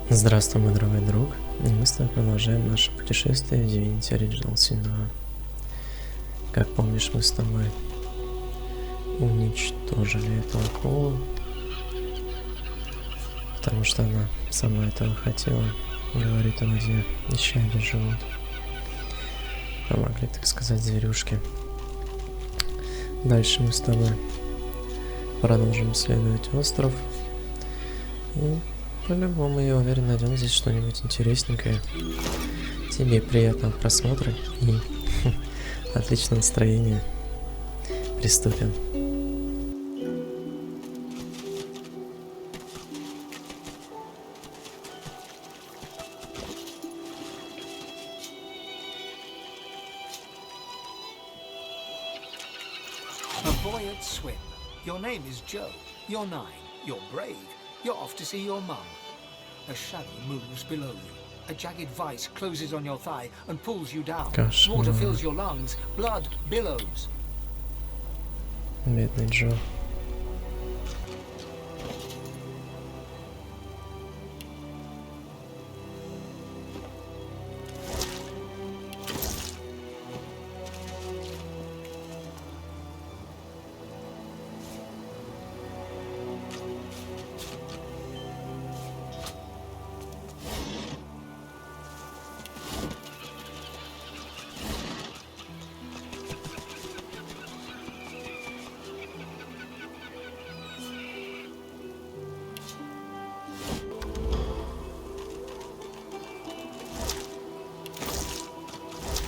Здравствуй, мой дорогой друг, и мы с тобой продолжаем наше путешествие в Divinity Original Sin 2. Как помнишь, мы с тобой уничтожили эту акулу, потому что она сама этого хотела. Говорит, где исчадия живут. Помогли, так сказать, зверюшке. Дальше мы с тобой продолжим исследовать остров. И по-любому, я уверен, найдем здесь что-нибудь интересненькое. Тебе приятного просмотра и отличного настроения. Приступим. A boy at swim. Your name is Joe. You're 9. You're brave. You're off to see your mum. A shadow moves below you. A jagged vice closes on your thigh and pulls you down. Water fills your lungs. Blood billows. Бедный Джо.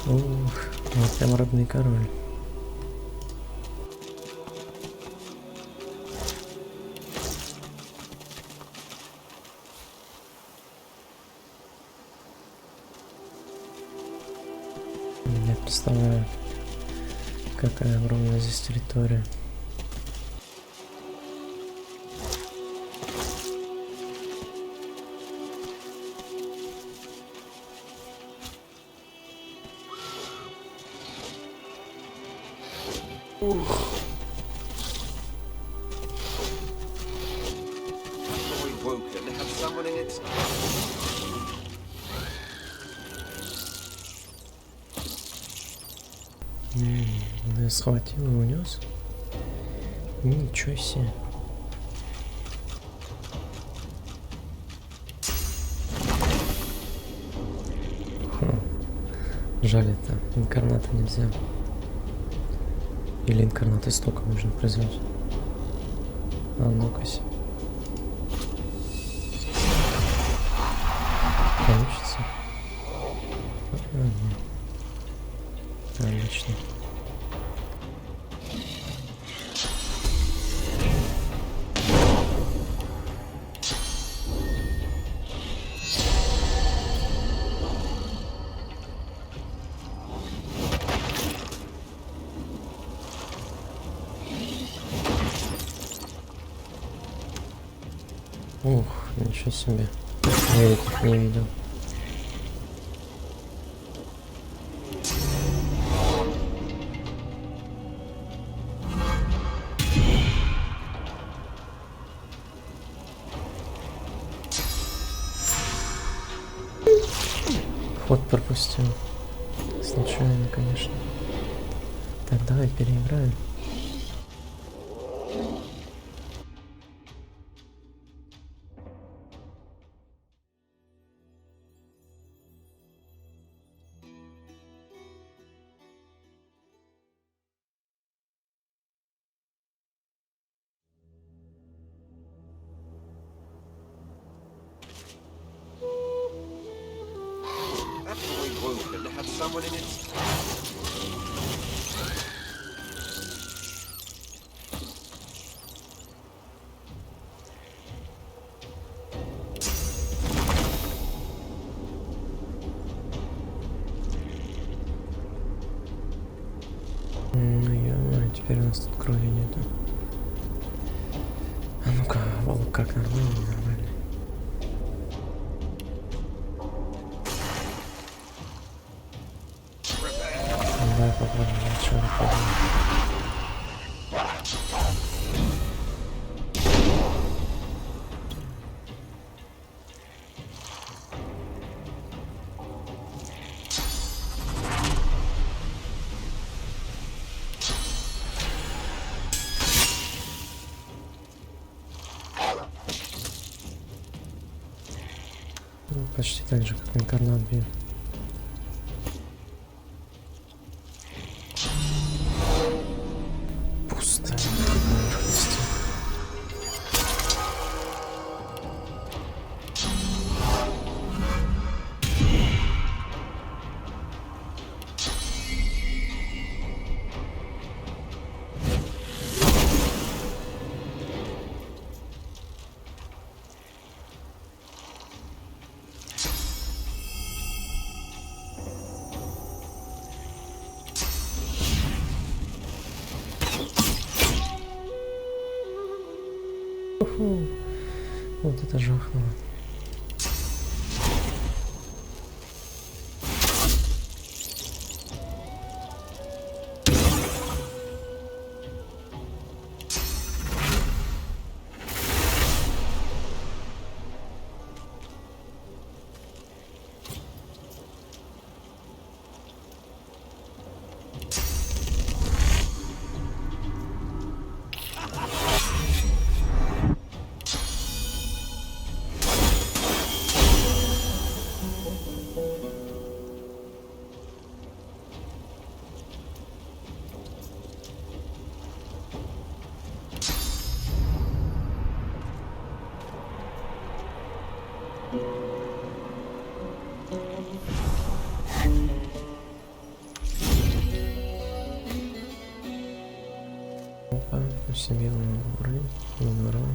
Ух, вот прям рыбный король. Я представляю, какая огромная здесь территория. Я схватил и унес. Ничего себе. Жаль, это инкарната нельзя. Или инкарнаты столько нужно призвать. А ну-ка себе. Получится? Отлично. Ух, ничего себе. Я этих не видел. Ход пропустил. Случайно, конечно. Так, давай переиграем. Теперь у нас тут крови нету. А ну-ка, волк, как нормально, нормально. Давай попробуем сначала Ну, почти так же, как инкарнат бил. Пустая поверхность. Уху. Вот это жахнуло. Опа, усилил уровень, здорово.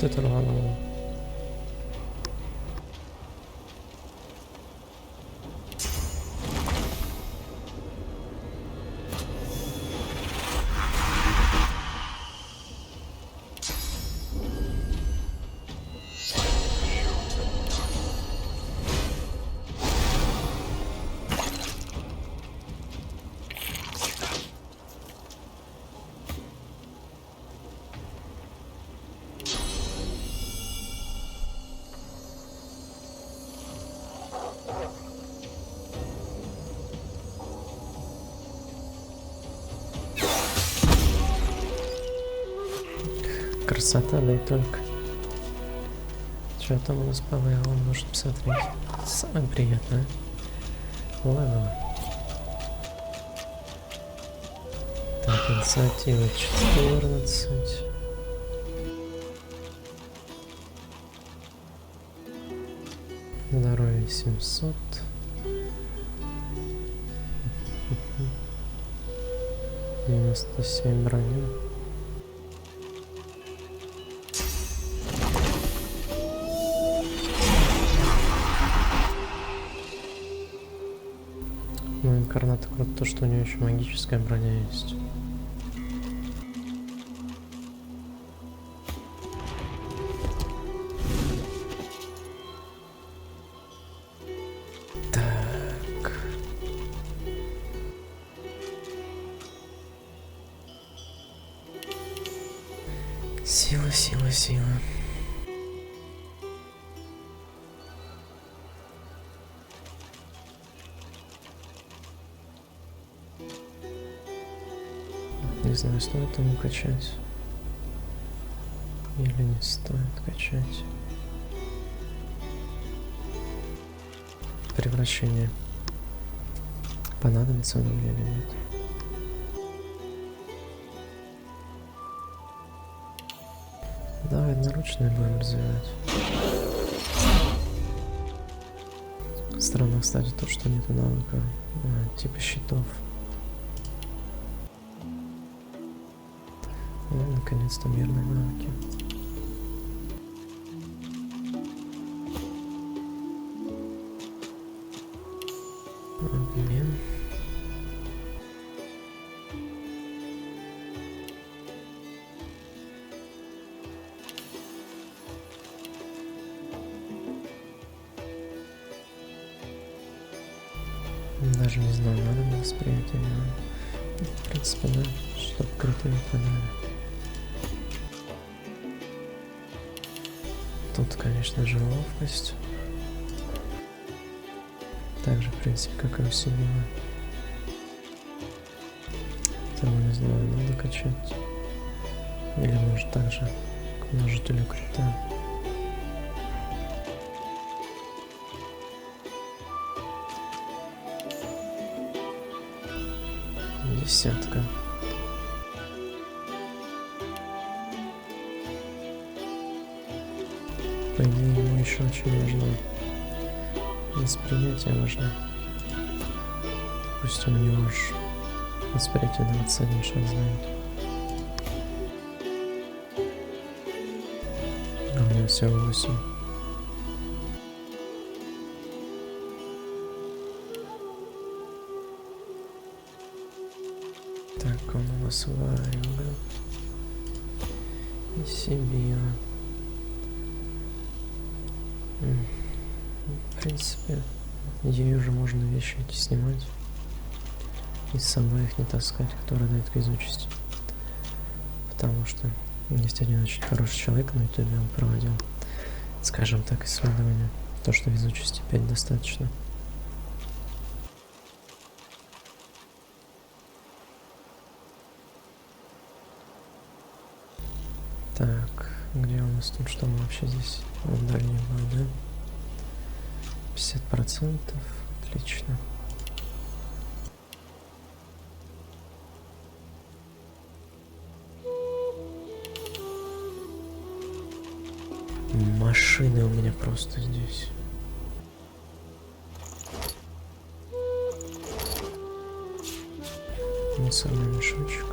Вот это рвануло. Красота, да и только. Что там у нас по левелу? Может посмотреть. Самое приятное. Левел. Так, инициатива 14. Здоровье 700. Девяносто 7 броня. Ну, инкарната круто то, что у нее еще магическая броня есть. Так. Сила, сила, сила. Не знаю, стоит ему качать или не стоит качать. Превращение понадобится оно мне или нет? Давай одноручные будем развивать. Странно, кстати, то, что нету навыка типа щитов. Ну, наконец-то мирные навыки. Огонь. Даже не знаю, надо на восприятие, но в принципе, да, чтобы крутые выпадали. Тут, конечно же, ловкость. Так же, в принципе, как и у Сибила. Там, не знаю, надо качать. Или может так же к множителю крита. Десятка. По идее, ему еще очень важно восприятие важно. Пусть у него уж восприятие 21 шанс дает. А у него всего 8. Так, он у нас варил и Сибила. В принципе, ей уже можно вещи эти снимать и с собой их не таскать, которые дают везучесть. Потому что есть один очень хороший человек на ютубе, он проводил, скажем так, исследование. То, что везучести 5 достаточно. Так, где у нас тут, что мы вообще здесь? Вот дальний бой, да? 50%, отлично. Машины у меня просто здесь. Мусорный мешочек.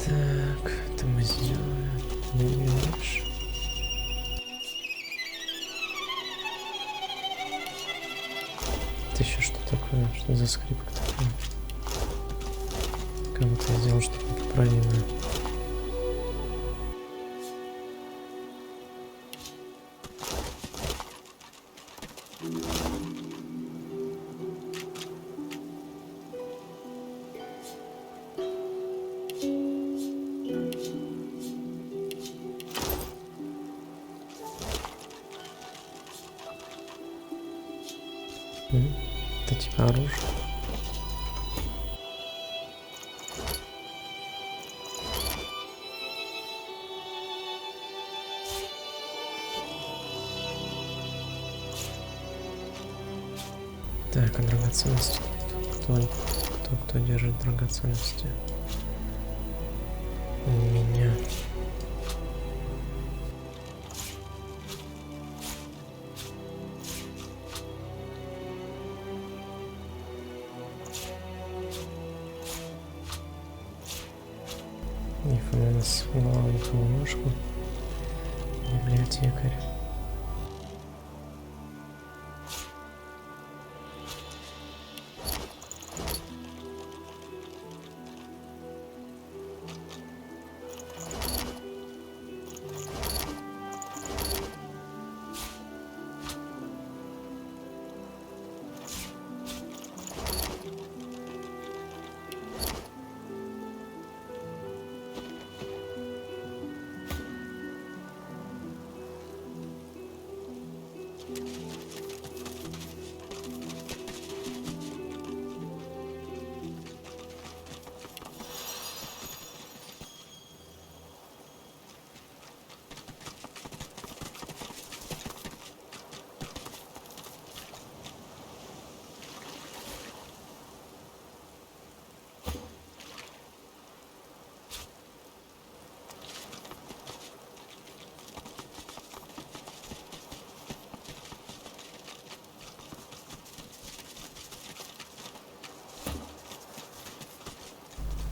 Так, это мы сделаем. Не видишь? Это еще что такое? Что за скрипка такая? Как будто я сделал что-то неправильно. Это типа оружие. Так, а драгоценности? Кто держит драгоценности? У меня. И у нас главную ложку. Библиотекарь.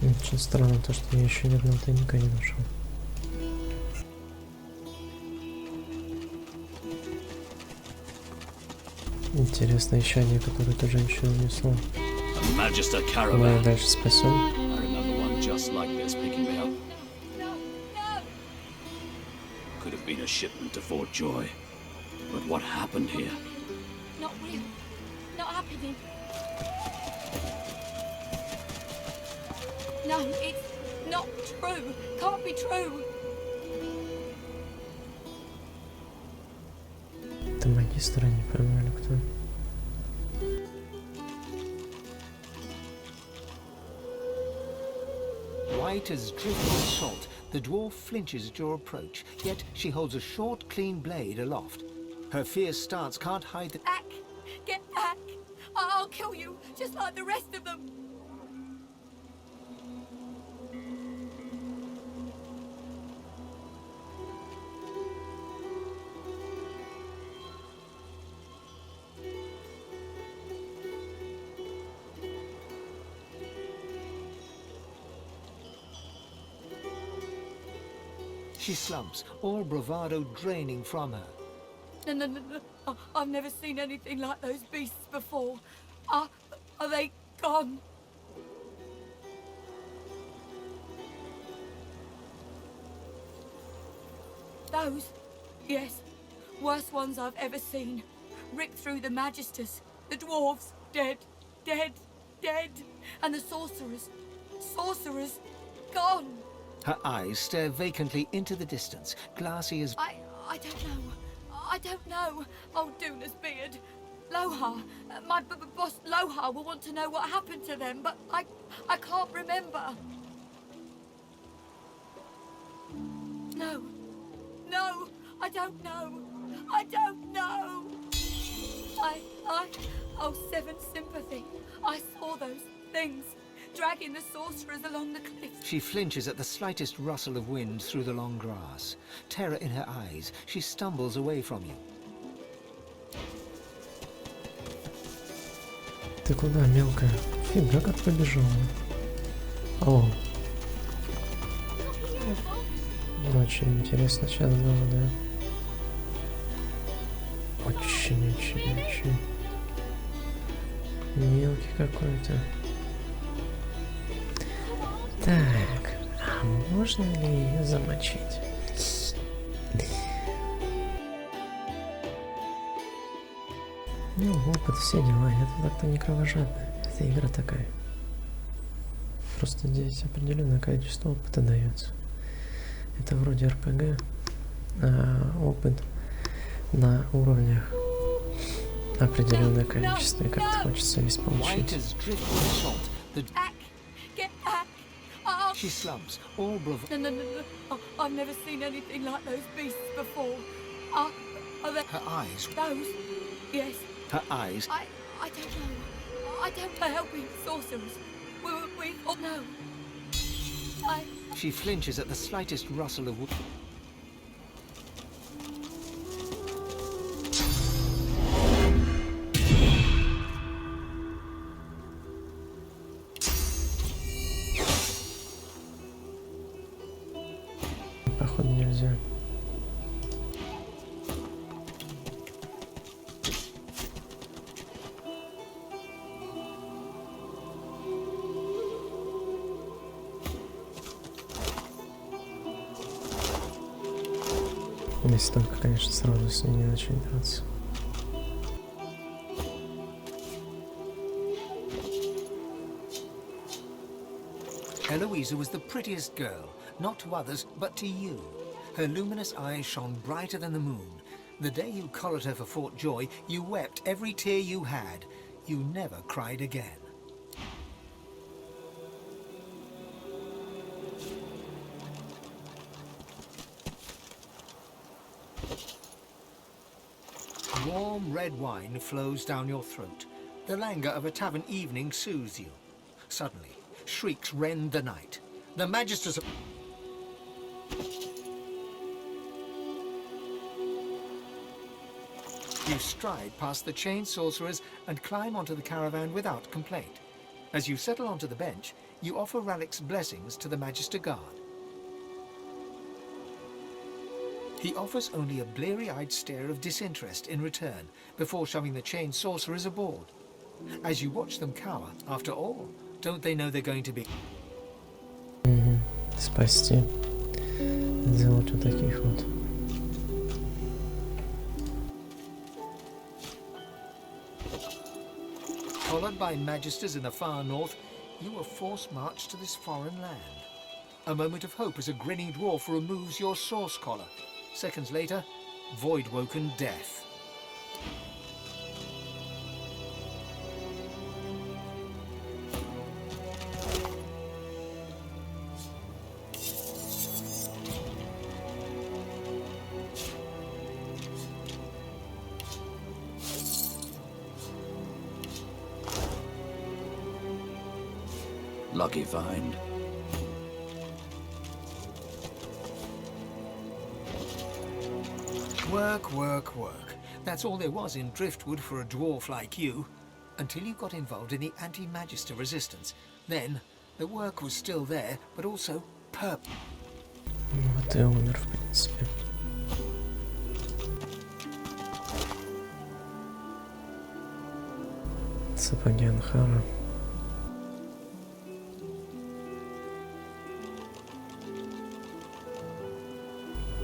Очень странно то, что я еще ни одного тайника не нашел. Интересно, еще некоторые эту женщину унесло. Мы ее дальше спасем. Could have been a shipment to Fort Joy. But what happened here? Not real. Not happening. No, it's not true. Can't be true. Это магистр, я не понимаю, кто. White as drifting salt, the dwarf flinches at your approach, yet she holds a short, clean blade aloft. Her fierce stance can't hide the... Back! Get back! I'll kill you, just like the rest of them. She slumps, all bravado draining from her. No. I've never seen anything like those beasts before. Are they gone? Those? Yes. Worst ones I've ever seen. Ripped through the magisters. The dwarves. Dead. And the sorcerers. Gone. Her eyes stare vacantly into the distance, glassy as... I don't know. Old Duna's beard. Lohar. My boss Lohar will want to know what happened to them, but I can't remember. No, I don't know. Oh, Seven Sympathy. I saw those things, dragging the sorcerers along the cliffs. She flinches at the slightest rustle of wind through the long grass. Terror in her eyes, she stumbles away from you. Ты куда, мелкая? Фига как побежала. О. Очень интересно сейчас было, да? Очень. Мелкий какой-то. Так, а можно ли ее замочить? Ну, опыт, все дела. Я так-то не кровожадный. Это игра такая. Просто здесь определенное количество опыта дается. Это вроде РПГ, а опыт на уровнях определенное количество, и как-то хочется весь получить. She slumps, all bravado. No. I've never seen anything like those beasts before. Are they... Her eyes... Those? Yes. Her eyes... I don't know. I don't know helping sorcerers. We all know. She flinches at the slightest rustle of... Походу нельзя. Если только, конечно, сразу с ней не начать драться. Eloisa was the prettiest girl, not to others, but to you. Her luminous eyes shone brighter than the moon. The day you collared her for Fort Joy, you wept every tear you had. You never cried again. Warm red wine flows down your throat. The languor of a tavern evening soothes you. Suddenly, shrieks rend the night. The magisters... You stride past the chained sorcerers and climb onto the caravan without complaint. As you settle onto the bench, you offer Ralik's blessings to the Magister Guard. He offers only a bleary-eyed stare of disinterest in return before shoving the chained sorcerers aboard. As you watch them cower, after all, don't they know they're going to be... Спасти. Сделать вот таких вот. Followed by magisters in the far north, you are forced marched to this foreign land. A moment of hope as a grinning dwarf removes your source collar. Seconds later, void-woken death. Lucky find. Work, work, work. That's all there was in Driftwood for a dwarf like you. Until you got involved in the anti-magister resistance. Then, the work was still there, but also purple. Вот и умер, в принципе. Сапоги Анхара.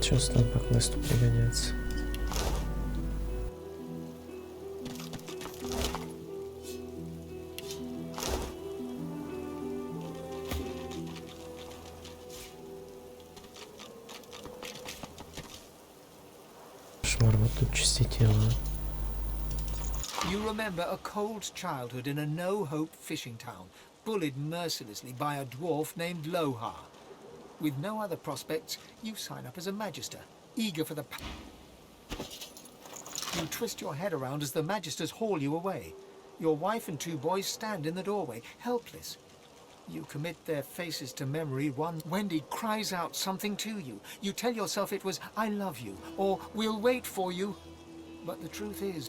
Чувствую, по квесту пригодятся. Кошмар, вот тут части тела. You remember a cold childhood in a no-hope fishing town, bullied mercilessly by a dwarf named Lohar. With no other prospects, you sign up as a magister, eager for the... You twist your head around as the magisters haul you away. Your wife and two boys stand in the doorway, helpless. You commit their faces to memory. One Wendy cries out something to you. You tell yourself it was, "I love you," or "We'll wait for you." But the truth is...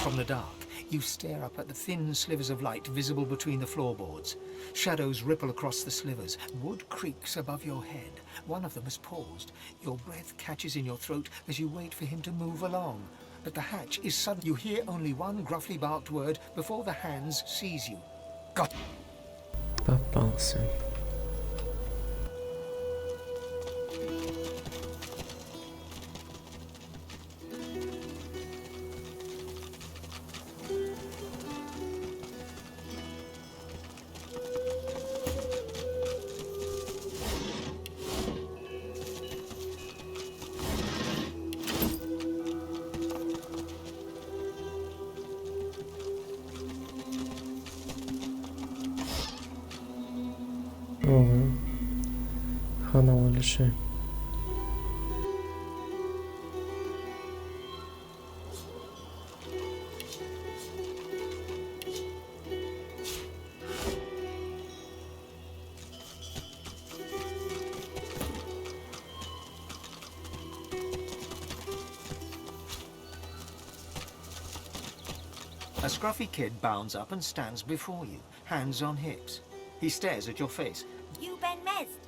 From the dark, you stare up at the thin slivers of light visible between the floorboards. Shadows ripple across the slivers. Wood creaks above your head. One of them has paused. Your breath catches in your throat as you wait for him to move along. But the hatch is sudden. You hear only one gruffly barked word before the hands seize you. Got... Попался. Ого. Ханала лиши. A scruffy kid bounds up and stands before you, hands on hips. He stares at your face. You been missed.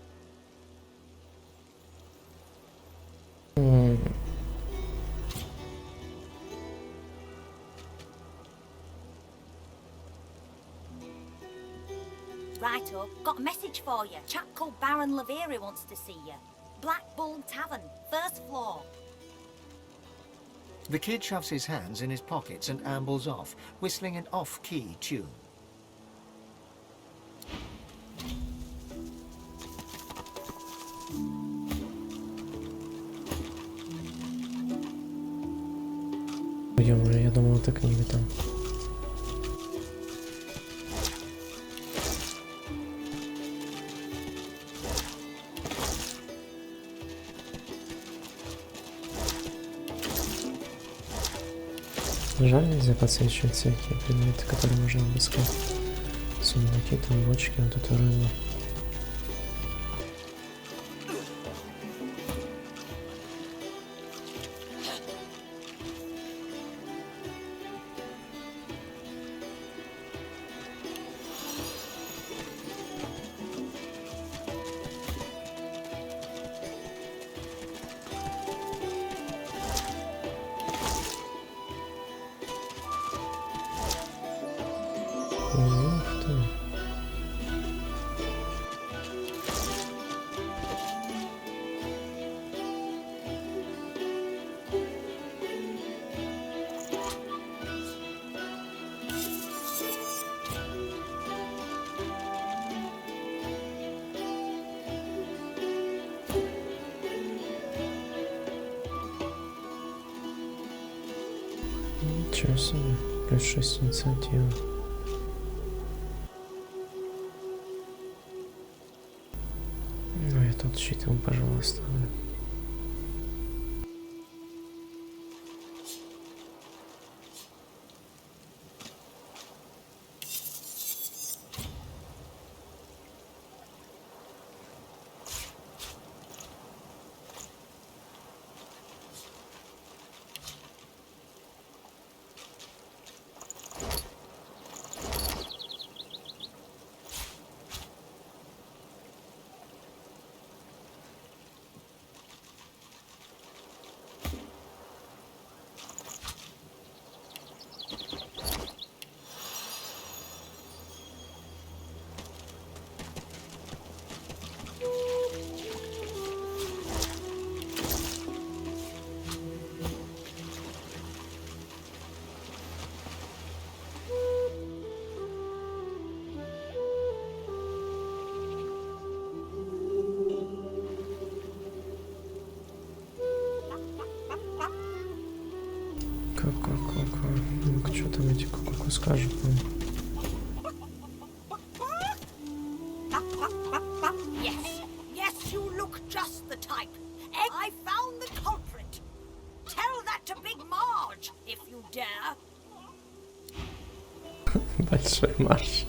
Righto, got a message for you. Chap called Baron Laveri wants to see you. Black Bull Tavern, first floor. The kid shoves his hands in his pockets and ambles off, whistling an off-key tune. Ё-моё, я думал, это книга там. Жаль, нельзя подсвечивать всякие предметы, которые можно обыскать. Сундуки, там бочки, вот эту рыбу. Ничего себе. Плюс 6 инициативы. Ну я тут щит ему, пожалуйста. Ну-ка, что там эти ку-ку скажут нам? Yes, yes, you look just the type. I found the culprit. Tell that to Big Marge, if you dare. Большой марш.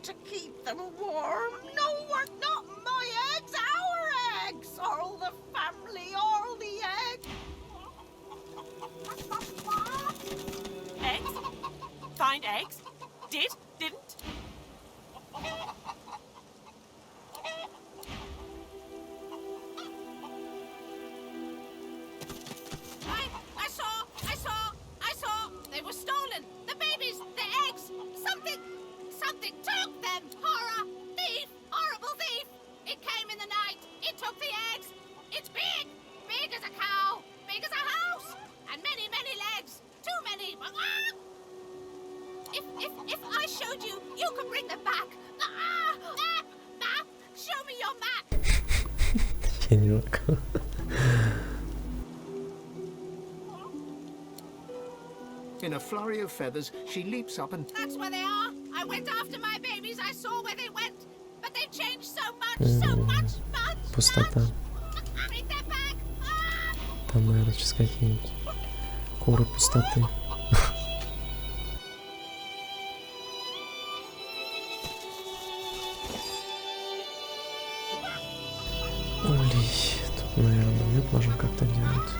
To keep them warm. No one, not my eggs, our eggs. All the family, all the eggs. Eggs? Find eggs? Did? Didn't? I saw. They were stolen. The babies, the eggs, something took them! Horror! Thief! Horrible thief! It came in the night! It took the eggs! It's big! Big as a cow! Big as a house! And many, many legs! Too many! If I showed you, you could bring them back! Map! Show me your map! Я не могу. In a flurry of feathers, she leaps up and... That's where they are! I went after my babies, I saw where they went! But they've changed so much! Пустота. Bring them back! Там, наверное, сейчас какие-нибудь куры пустоты. Ой, тут, наверное, нет, можем как-то делать.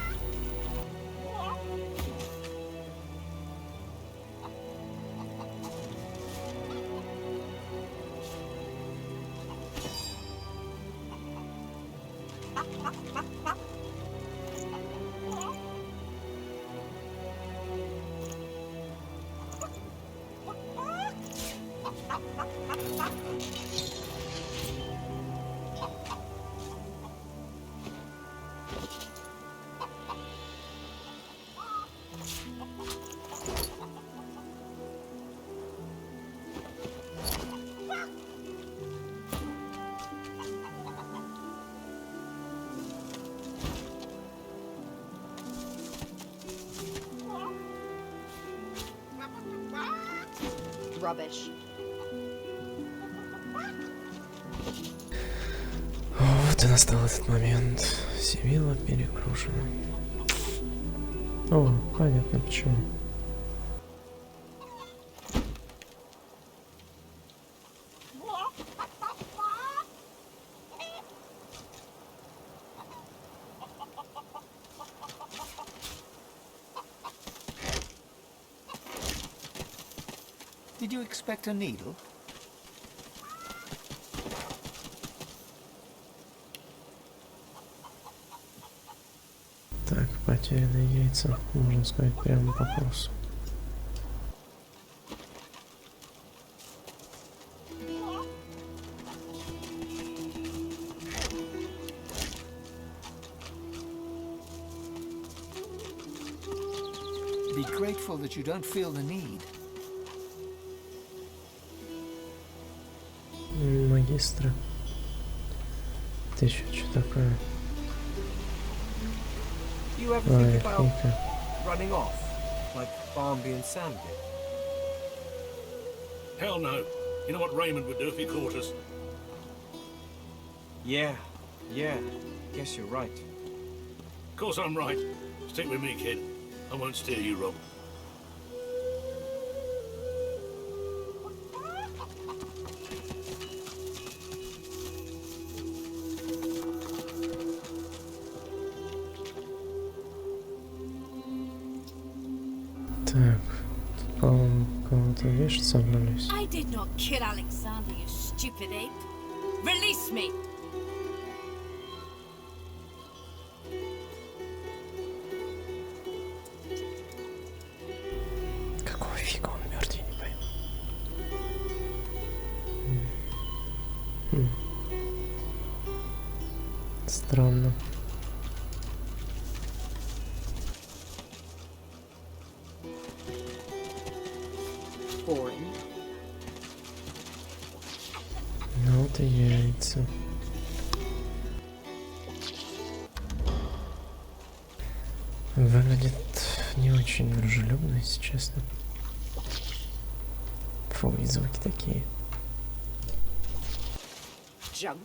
Rubbish. Вот и настал этот момент. Сивилла перегружена. О, понятно почему. Did you expect a needle? Так, потерянные яйца, можно сказать, прямо по курсу. grateful that you don't feel the need. Магистра. Ты еще что такое? You ever think Ой, about Фика. running off, like Barnaby and Sam did? Hell no. You know what Raymond would do if he caught us? Yeah, guess you're right. Of course I'm right. Stick with me, kid. I won't steer you wrong. Так, тут, по-моему, кого-то вешать собрались. I did not kill Alexander, you stupid ape. Release me! Какого фига он мертв, я не пойму. Странно. Boring. Ну вот и яйца. Выглядит не очень дружелюбно, если честно. Фу, и звуки такие. Junk.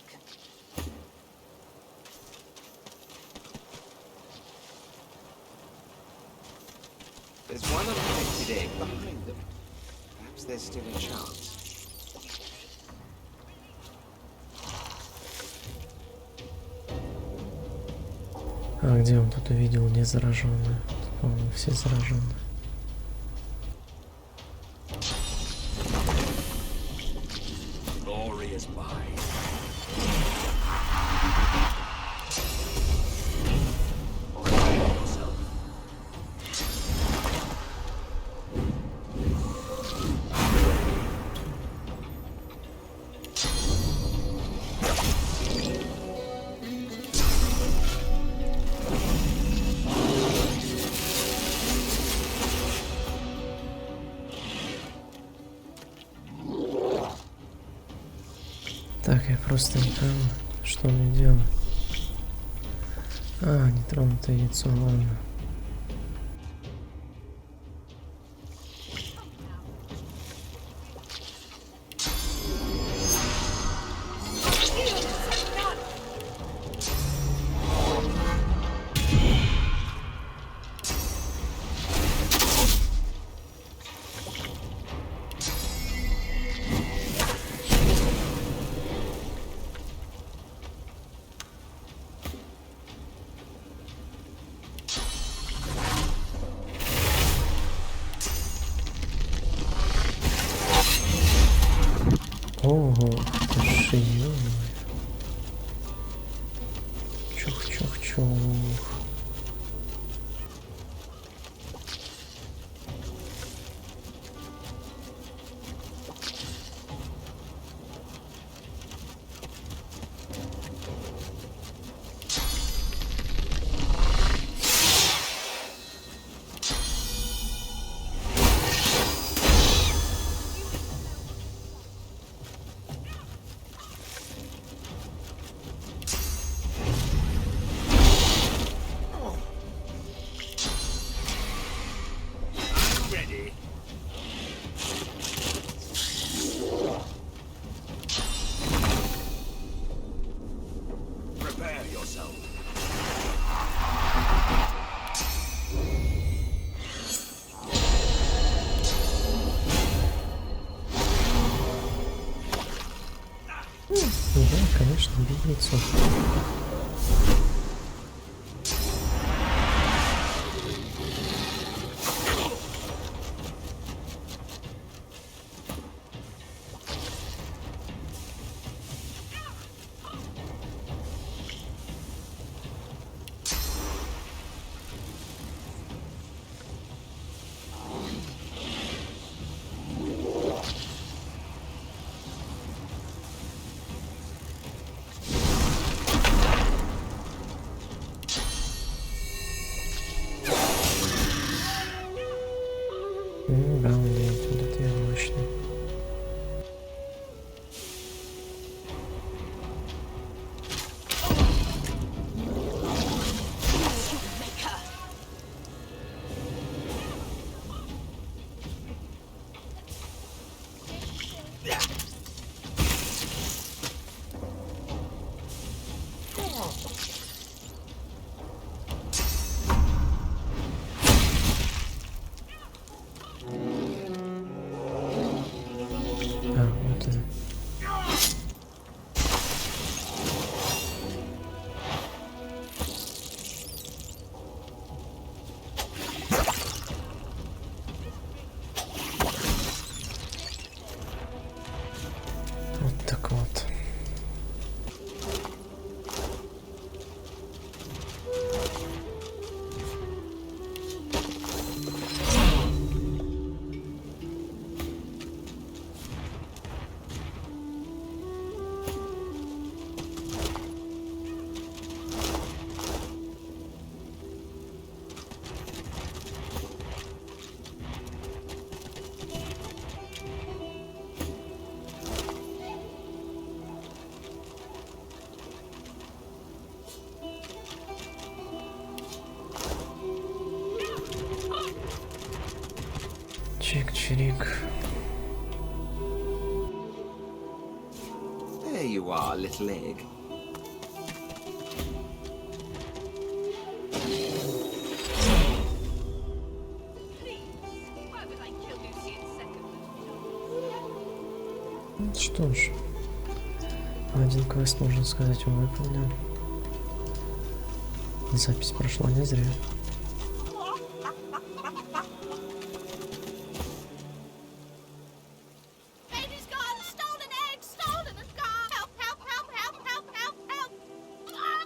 There's one unprotected egg behind them. Perhaps there's still a chance. А где он тут увидел незараженную? Тут, по-моему, все зараженные. Glory is mine. Prepare yourself. Так, я просто не пойму, что мне делать. А, нетронутое яйцо, ладно. Ого, ты шиёный. Чух-чух-чух. Ready? Prepare yourself. Да, конечно, беглецов. чирик. There you are, little egg. Что ж, один квест, можно сказать, выполнен. Запись прошла не зря. Baby's gone! Stolen egg! Stolen and gone! Help, help, help, help, help, help, help! Ah!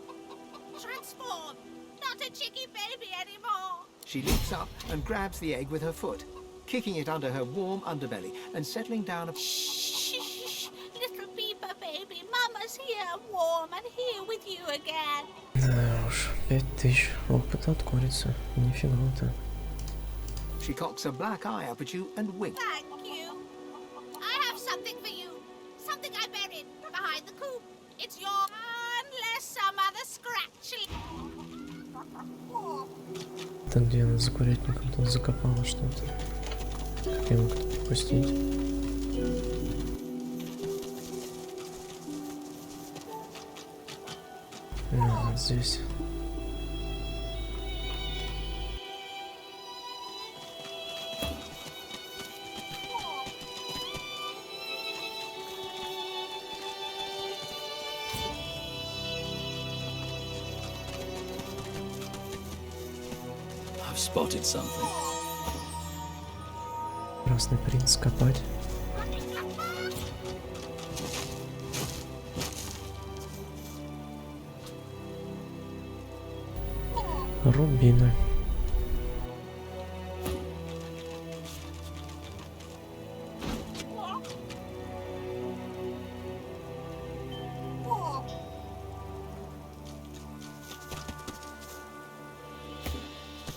Transform! Not a chicky baby anymore! She leaps up and grabs the egg with her foot, kicking it under her warm underbelly and settling down. Shh! Little beaver baby, Mama's here, warm and here with you again. Да уж, 5000 опыта от курицы. Нифига-то. She cocks a black eye up at you and winks. Thank you. I have something for you. Something I buried behind the coop. It's your... unless some other scratchy... Это где она за курятником тут закопала что-то? Как я мог это пропустить? Вот здесь. I've spotted something. Красный принц копать. Рубины.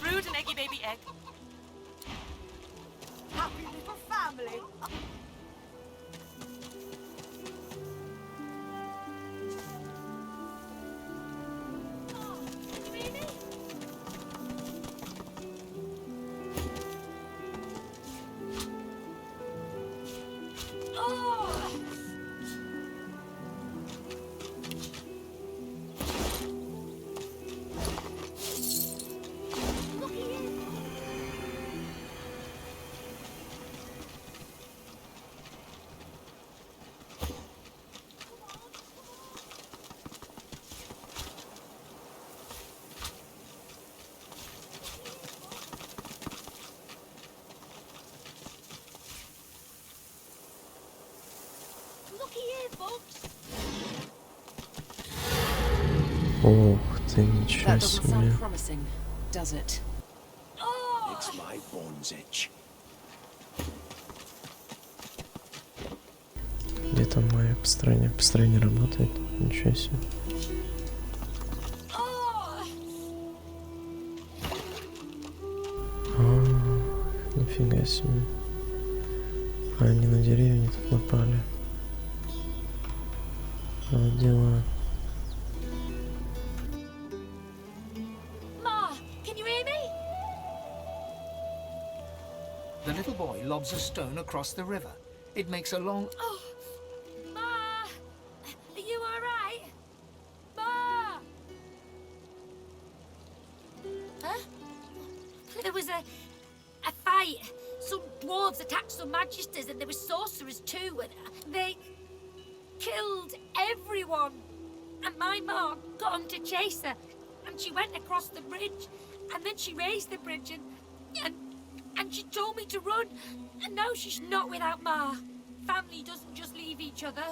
Brood an eggy baby egg. Happy little family. Looky here, folks. Ух ты, ничего That doesn't себе. sound promising, does it? It's my bone's itch. Где там мое построение? Построение работает. Ничего себе. Нифига себе. А они на деревья тут напали. Вот дела. Ma, can you hear me? The little boy lobs a stone across the river. It makes a long... Oh, Ma, are you all right? Ma. Huh? There was a fight. Some dwarves attacked some magisters, and there were sorcerers too, and they killed everyone. And my mom got on to chase her, and she went across the bridge, and then she raised the bridge, and she told me to run. And no, she's not without Ma. Family doesn't just leave each other.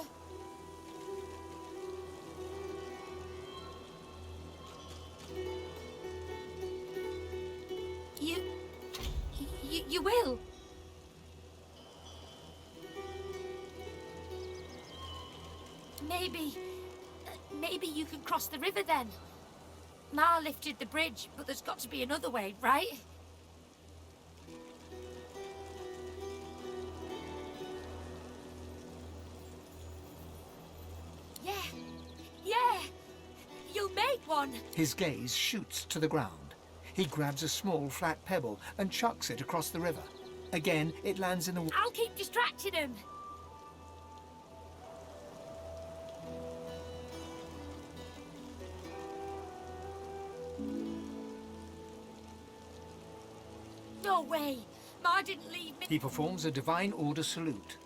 You will. Maybe you can cross the river then. Ma lifted the bridge, but there's got to be another way, right? Yeah. You'll make one. His gaze shoots to the ground. He grabs a small flat pebble and chucks it across the river. Again, it lands in the... I'll keep distracting him. No way. Ma didn't leave me. He performs a divine order salute.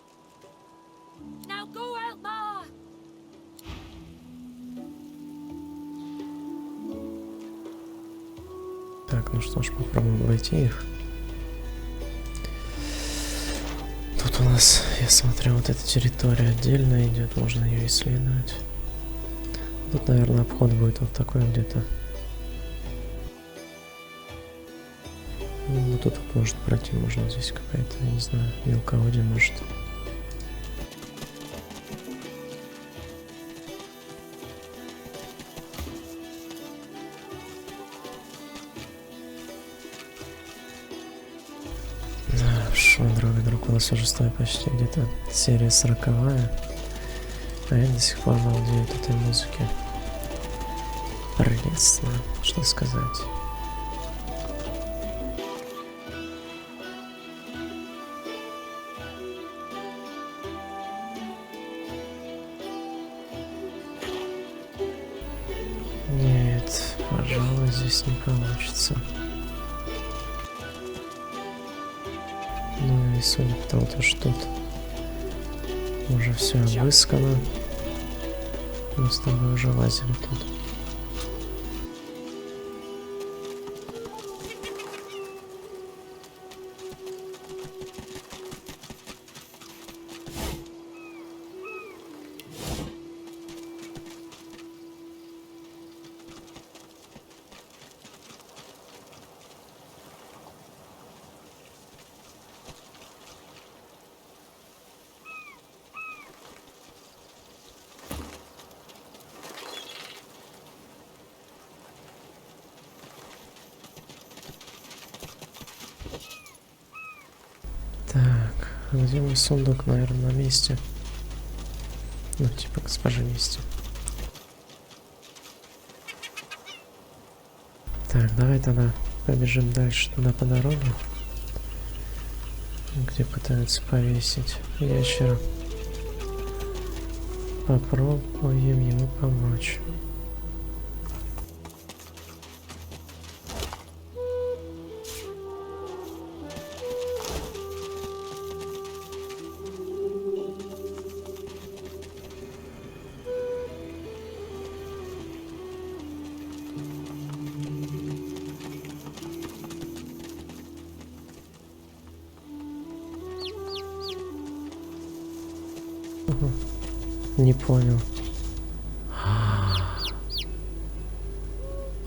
Now go out, Ma. Так, ну что ж, попробуем обойти их. Тут у нас, я смотрю, вот эта территория отдельно идет, можно ее исследовать. Тут, наверное, обход будет вот такой где-то. Ну, тут вот, может пройти, можно здесь какая-то, я не знаю, мелководье, может. Друг, у нас уже стоит почти где-то серия 40-я, а я до сих пор балдею от этой музыки. Прелестно, что сказать. Нет, пожалуй, здесь не получится. Ну и судя по тому, что тут уже все обыскано, мы с тобой уже лазили тут. Так, где мой сундук, наверное, на месте. Ну, типа, госпожа месте. Так, давай тогда побежим дальше туда по дороге, где пытаются повесить ящера. Попробуем ему помочь. Не понял.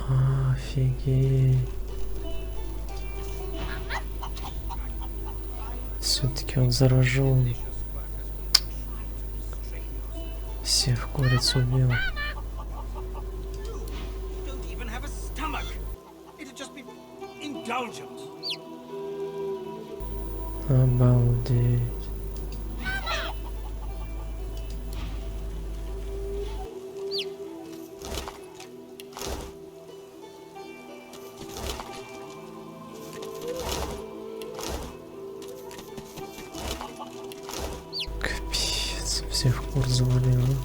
Офигеть. Все-таки он заражен. Всех куриц убил. Обалдеть. Капец, всех кур завалило.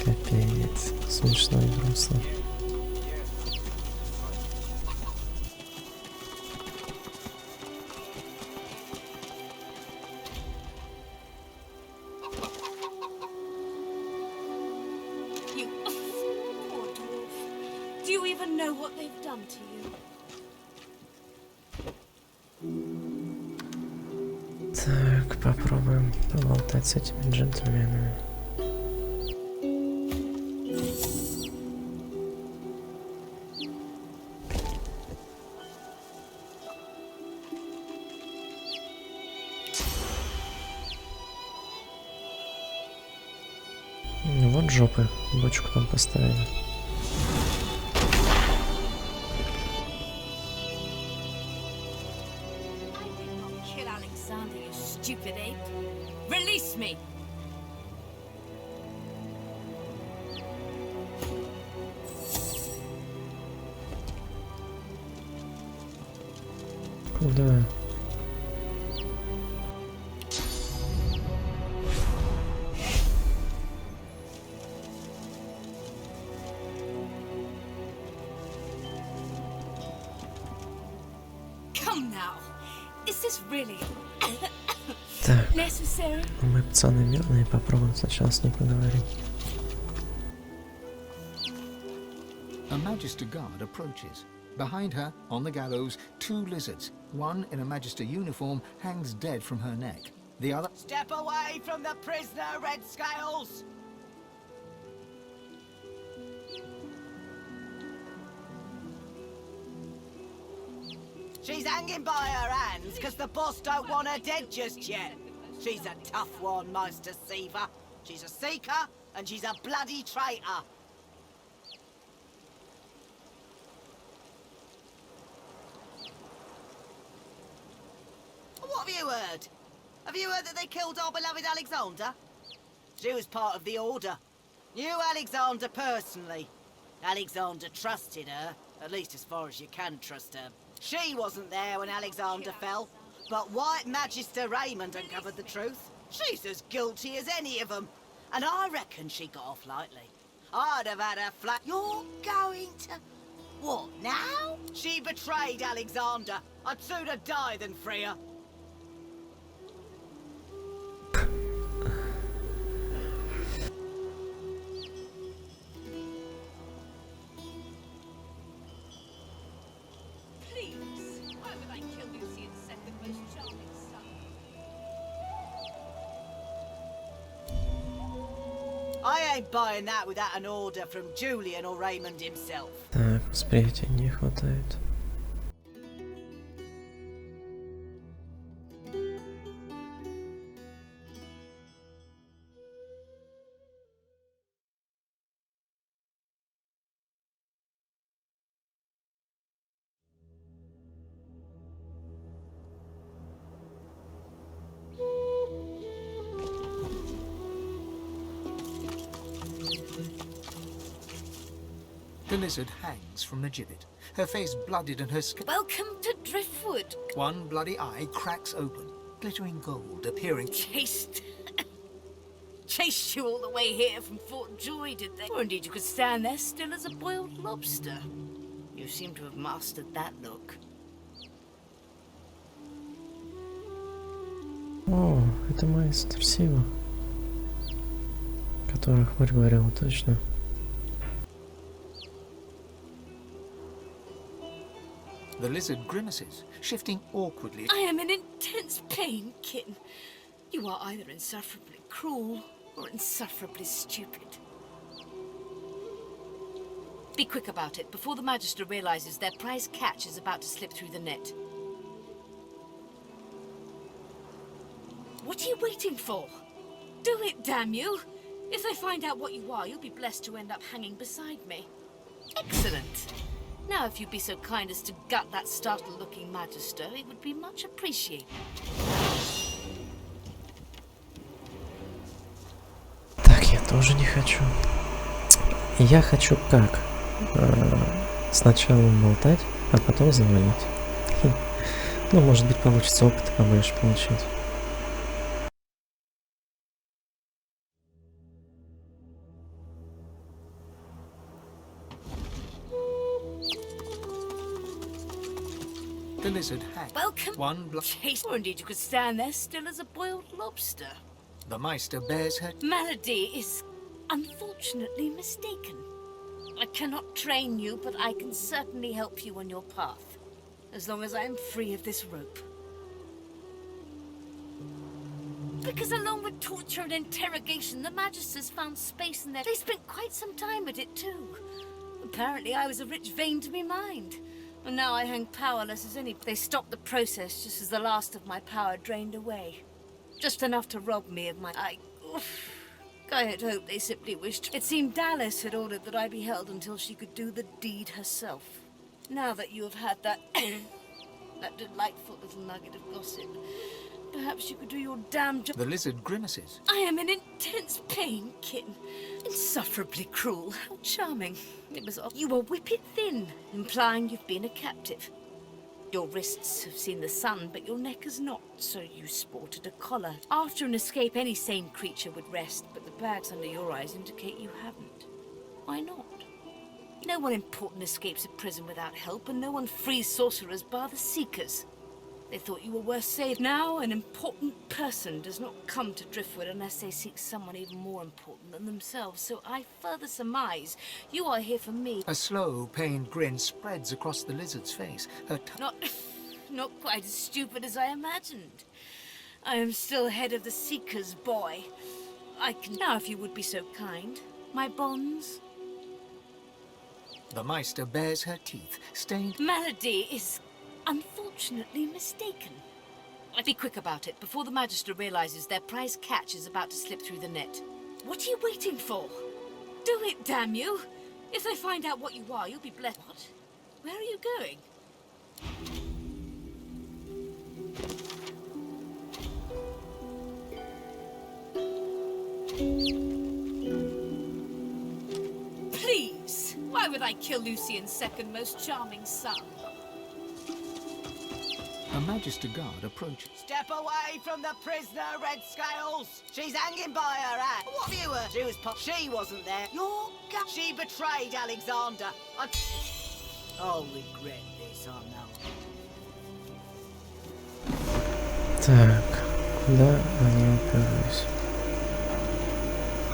Капец, смешно и грустно. Do you even know what they've done to you? Так, попробуем поболтать с этими джентльменами. Вот жопы, бочку там поставили. sound of you, stupid ape. Release me! Куда? Come now. Is this really Так, necessary? мы пацаны мирные, попробуем сначала с ней поговорить. A Magister guard approaches. Behind her, on the gallows, 2 lizards. One in a Magister uniform hangs dead from her neck. The other... Step away from the prisoner, Red Scales! She's hanging by her hands because the boss don't want her dead just yet. She's a tough one, Meister Seaver. She's a seeker and she's a bloody traitor. What have you heard? Have you heard that they killed our beloved Alexander? She was part of the Order. Knew Alexander personally. Alexander trusted her, at least as far as you can trust her. She wasn't there when Alexander fell, but White Magister Raymond uncovered the truth. She's as guilty as any of them, and I reckon she got off lightly. I'd have had her flat. You're going to... what, now? She betrayed Alexander. I'd sooner die than free her. I ain't buying that without an order from Julian or Raymond himself. Так, восприятия не хватает. The lizard hangs from the gibbet, her face blooded and her skin... Welcome to Driftwood. One bloody eye cracks open, glittering gold appearing... Chased you all the way here from Fort Joy, did they? Or indeed you could stand there still as a boiled lobster. You seem to have mastered that look. О, это майстер Сива, который хоть говорил точно. The lizard grimaces, shifting awkwardly. I am in intense pain, Kin. You are either insufferably cruel or insufferably stupid. Be quick about it before the Magister realizes their prize catch is about to slip through the net. What are you waiting for? Do it, damn you! If they find out what you are, you'll be blessed to end up hanging beside me. Excellent! Now, if you'd be so kind as to gut that startled-looking Magister, it would be much appreciated. Так, я тоже не хочу. Я хочу как? Сначала болтать, а потом завалить. Ну, может быть, получится опыта побольше получить. The lizard hangs. Welcome. One Chase. Or indeed you could stand there still as a boiled lobster. The Meister bears her... Malady is unfortunately mistaken. I cannot train you, but I can certainly help you on your path. As long as I am free of this rope. Because along with torture and interrogation, the Magisters found space in there. They spent quite some time at it too. Apparently I was a rich vein to be mined. And now I hang powerless as any... They stopped the process just as the last of my power drained away. Just enough to rob me of my... I had hoped they simply wished... It seemed Dallas had ordered that I be held until she could do the deed herself. Now that you have had that that delightful little nugget of gossip. Perhaps you could do your damn job. The lizard grimaces. I am in intense pain, kitten. Insufferably cruel. How charming. It was odd. You were whippet thin, implying you've been a captive. Your wrists have seen the sun, but your neck has not, so you sported a collar. After an escape, any sane creature would rest, but the bags under your eyes indicate you haven't. Why not? No one important escapes a prison without help, and no one frees sorcerers bar the Seekers. They thought you were worth saving. Now, an important person does not come to Driftwood unless they seek someone even more important than themselves. So I further surmise you are here for me. A slow, pained grin spreads across the lizard's face. Not quite as stupid as I imagined. I am still head of the Seekers, boy. I can now, if you would be so kind, my bonds. The Meister bares her teeth, stained. Malady is unfortunately mistaken. Be quick about it before the Magister realizes their prize catch is about to slip through the net. What are you waiting for? Do it, damn you! If they find out what you are, you'll be blessed. What? Where are you going? Please! Why would I kill Lucian's second most charming son? A Magister guard approaches. Step away from the prisoner, Red Scales. She's hanging by her hat. What have you heard? She wasn't there. She betrayed Alexander. I'll regret this, I know. Так, куда они уперлись?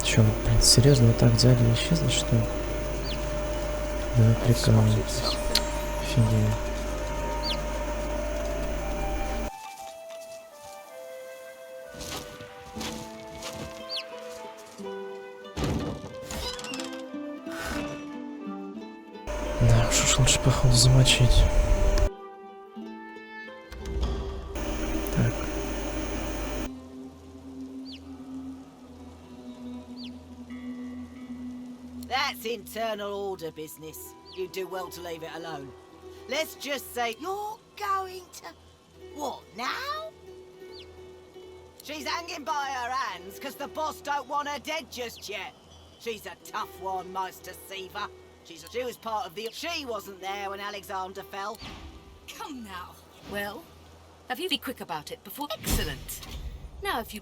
Чё, блин, серьезно, вот так взяли и исчезли, что ли? Да вы прикалываетесь. Офигеть. Да, уж лучше, походу, замочить. Так. That's internal order business. You do well to leave it alone. Let's just say you're going to... What, now? She's hanging by her hands because the boss don't want her dead just yet. She's a tough one, Meister Seaver. She was part of the... She wasn't there when Alexander fell. Come now. Well, have you be quick about it before... Excellent. Now if you...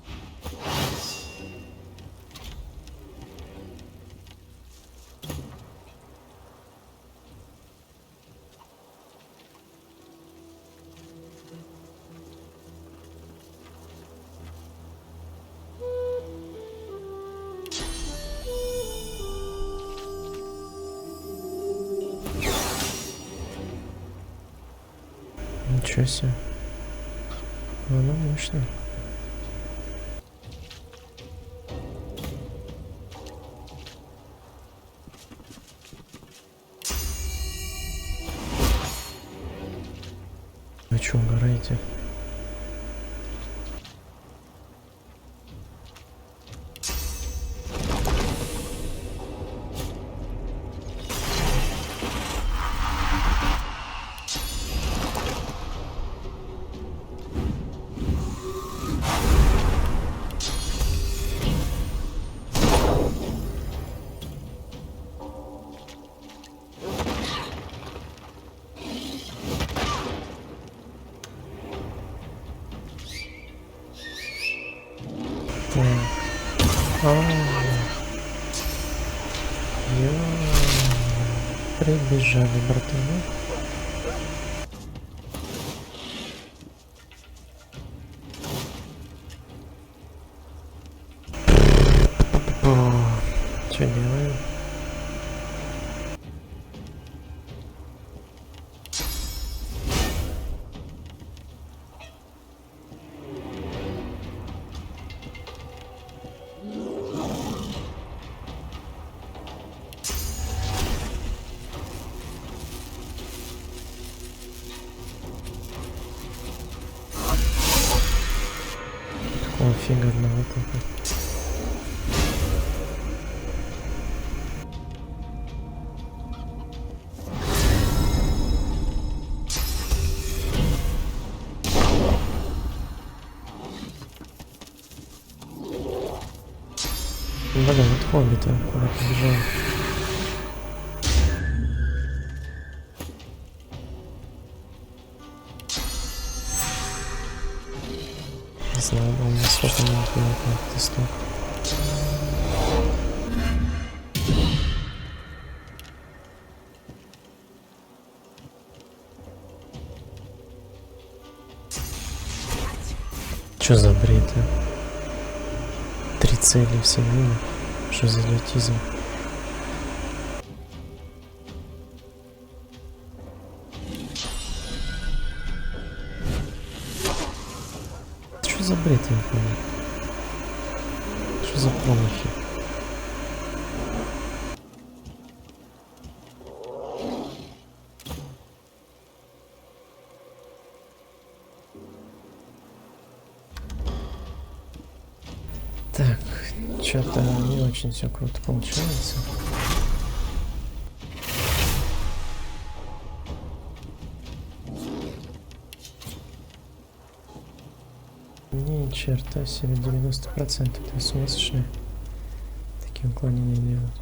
Ничего себе. Она мощная. Вы чё, угораете? Прибежали, братаны. Что делаем? Фига одного только. Блин, вот хоббита, куда побежал. Не знаю, у меня сколько минут на тесток. Чё за бред, а? 3 цели все мимо. Что за идиотизм? Что за бред, я не понял? Что за промахи? Так, что-то не очень все круто получается. Ни черта себе, 90%, это сумасшедшие. Такие уклонения делают.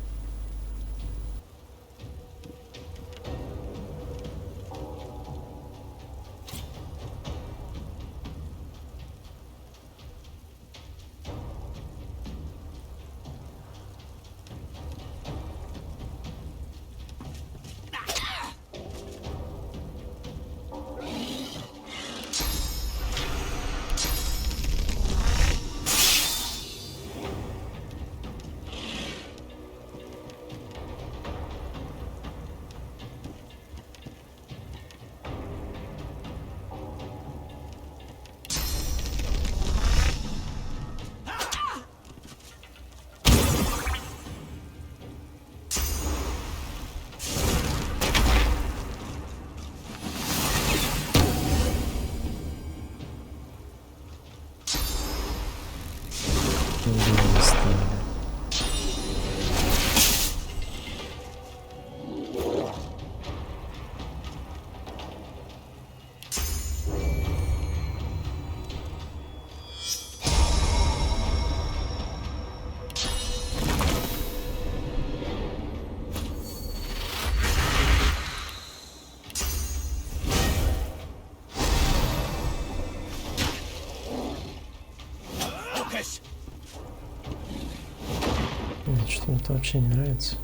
Что мне это вообще не нравится,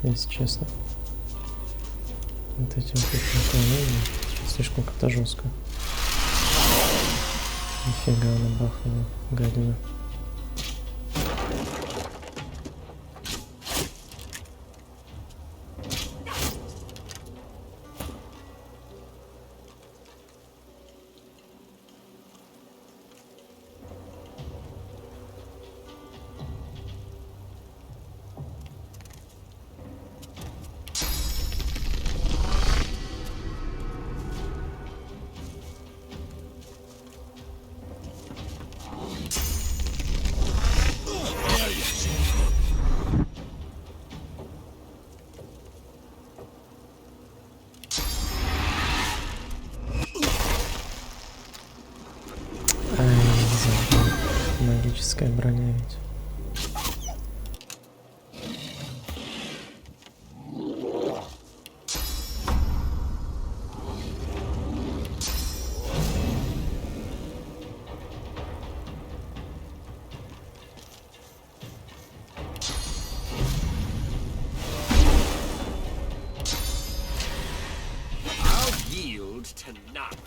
если честно. Вот эти вот уклонения слишком как-то жестко. Нифига она бахнула, гадина. Магическая броня ведь. I'll yield to none.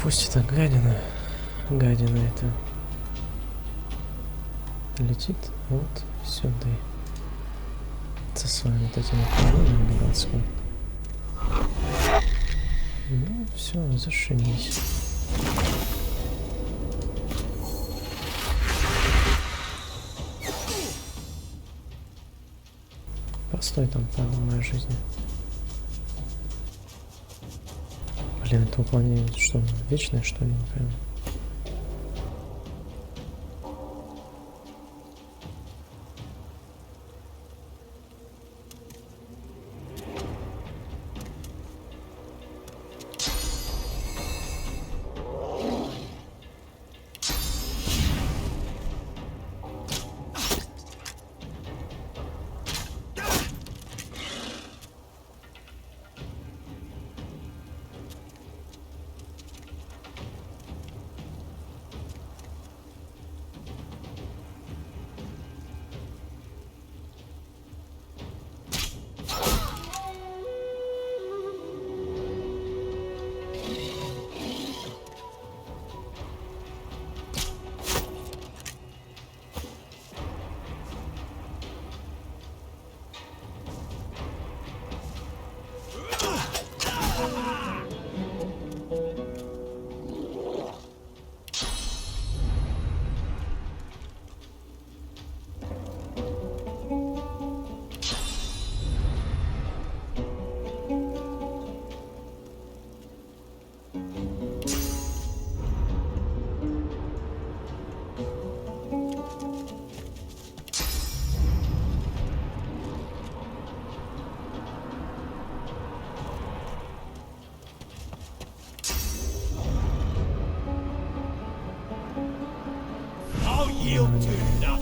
Пусть это гадина это летит вот сюда. со своим вот этим управлением дурацким. Ну, все, зашибись. Постой там, подумай о жизни. Блин, это уклонение что, вечное, что ли, не пойму.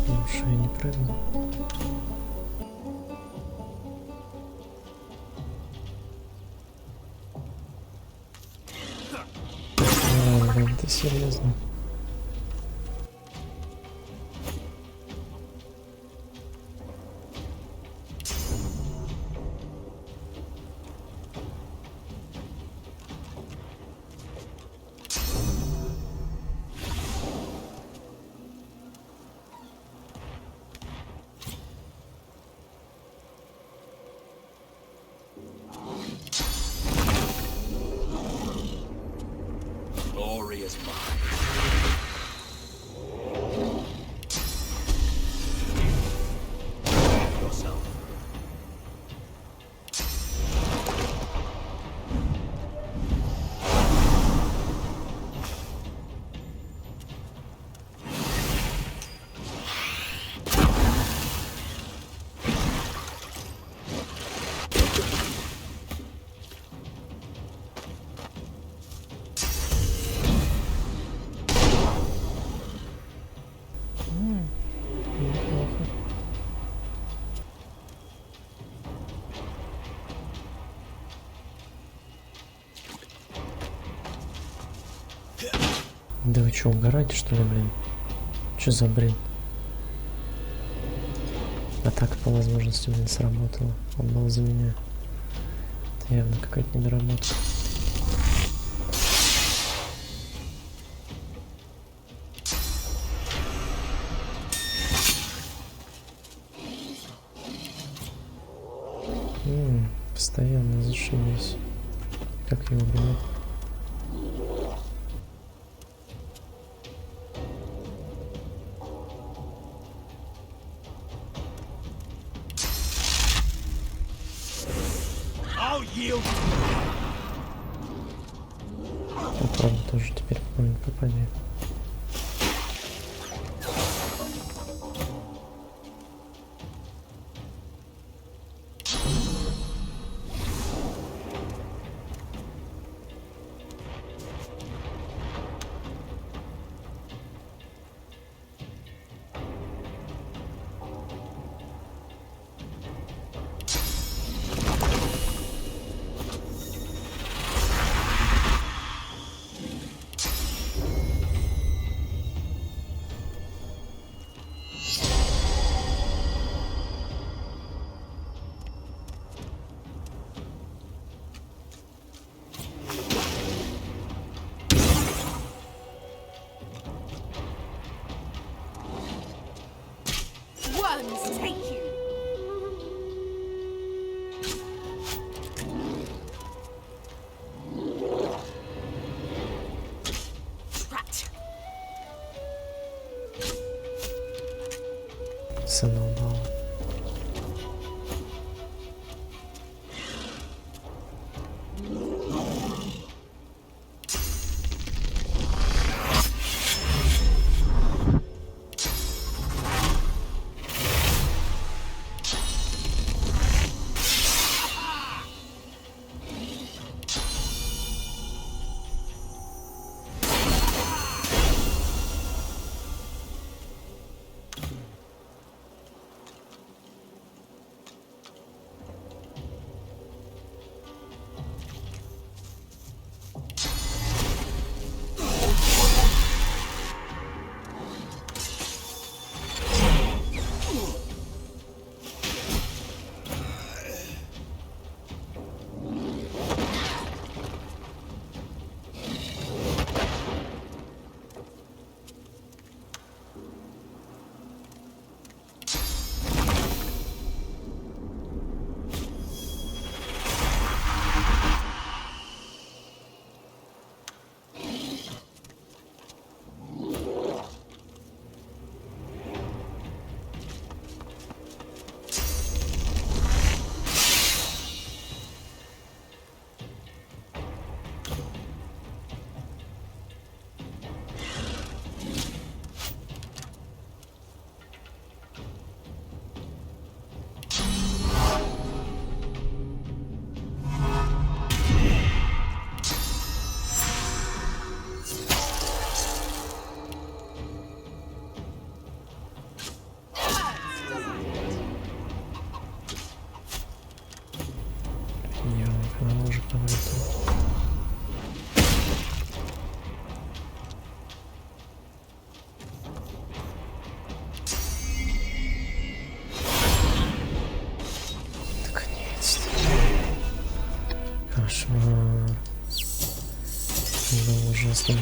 Лучше я не прыгну. Блин, ты серьезно? Да вы что, угораете, что ли, блин? Что за бред? Атака по возможности, блин, сработала. Он был за меня. Это явно какая-то недоработка. Постоянно зашибись. Как его убивать? Правда, тоже теперь по-моему попади. ценного балла. Кошмар. Было ужасно.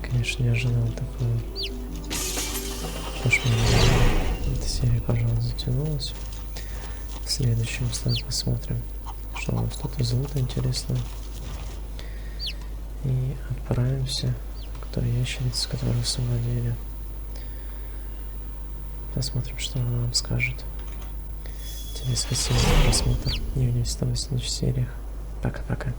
Конечно, не ожидал такого. Кошмар. Эта серия, пожалуй, затянулась. В следующем с тобой посмотрим, что у нас тут из лута интересного. И отправимся к той ящерице, которую освободили. Посмотрим, что она нам скажет. Тебе спасибо за просмотр. И увидимся с тобой в следующих сериях. Пока-пока.